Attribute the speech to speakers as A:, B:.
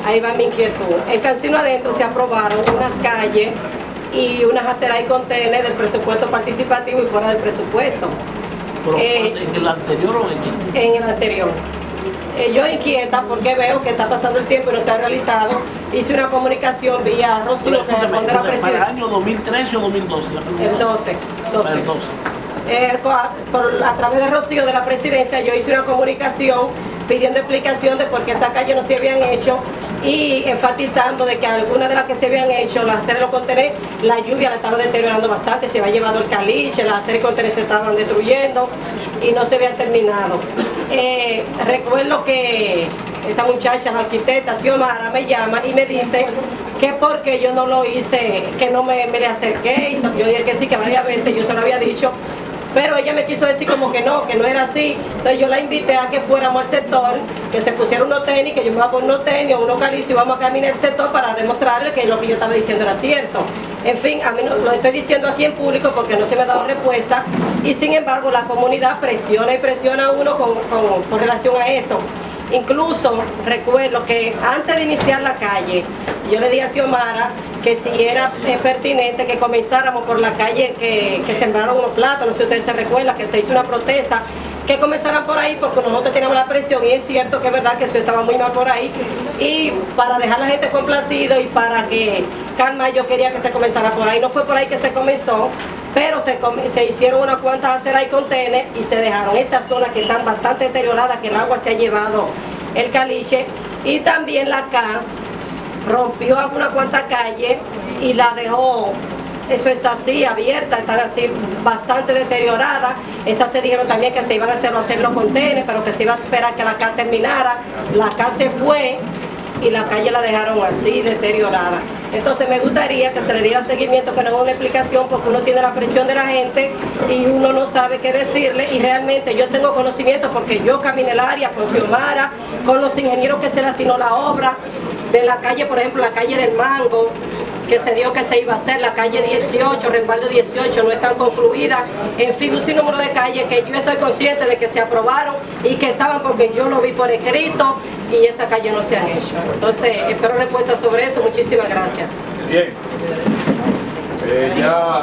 A: ahí va mi inquietud. En Cancino Adentro se aprobaron unas calles y unas aceras y contenes del presupuesto participativo y fuera del presupuesto.
B: Pero, ¿en el anterior o en
A: este? En el anterior. Yo inquieta porque veo que está pasando el tiempo y no se ha realizado. Hice una comunicación vía Rocío, que responde a la presidenta.
B: ¿Para el año 2013 o 2012?
A: El 12. A través de Rocío de la presidencia yo hice una comunicación pidiendo explicación de por qué esas calles no se habían hecho y enfatizando de que algunas de las que se habían hecho, las aceras y los contenedores, la lluvia la estaba deteriorando bastante, se había llevado el caliche, las aceras y contenedores se estaban destruyendo y no se habían terminado. Recuerdo que esta muchacha, la arquitecta Xiomara, me llama y me dice que porque yo no lo hice, que no me le acerqué, y yo dije que sí, que varias veces yo se lo había dicho, pero ella me quiso decir como que no era así. Entonces yo la invité a que fuéramos al sector, que se pusiera unos tenis, que yo me iba a poner unos tenis o unos calicios y vamos a caminar el sector para demostrarle que lo que yo estaba diciendo era cierto. En fin, a mí no, lo estoy diciendo aquí en público porque no se me ha dado respuesta y sin embargo la comunidad presiona y presiona a uno con relación a eso. Incluso recuerdo que antes de iniciar la calle, yo le dije a Xiomara que si era pertinente que comenzáramos por la calle que sembraron unos plátanos, no sé si ustedes se recuerdan, que se hizo una protesta, que comenzaran por ahí porque nosotros teníamos la presión y es cierto que es verdad que eso estaba muy mal por ahí y para dejar a la gente complacido y para que calma yo quería que se comenzara por ahí, no fue por ahí que se comenzó, pero se hicieron unas cuantas aceras y contenes y se dejaron esas zonas que están bastante deterioradas, que el agua se ha llevado el caliche y también la CAS rompió alguna cuantas calles y la dejó. Eso está así, abierta, están así bastante deterioradas. Esas se dijeron también que se iban a hacer los contenes, pero que se iba a esperar que la CAS terminara. La CAS se fue y la calle la dejaron así, deteriorada. Entonces me gustaría que se le diera seguimiento, que no haga una explicación, porque uno tiene la presión de la gente y uno no sabe qué decirle. Y realmente yo tengo conocimiento porque yo caminé el área con Xiomara, con los ingenieros que se le asignó la obra de la calle, por ejemplo, la calle del Mango, que se dio que se iba a hacer, la calle 18, respaldo 18, no están concluidas, en fin, un sinnúmero de calles que yo estoy consciente de que se aprobaron y que estaban porque yo lo vi por escrito y esas calles no se han hecho. Entonces, espero respuesta sobre eso, muchísimas gracias.
C: Bien. Ya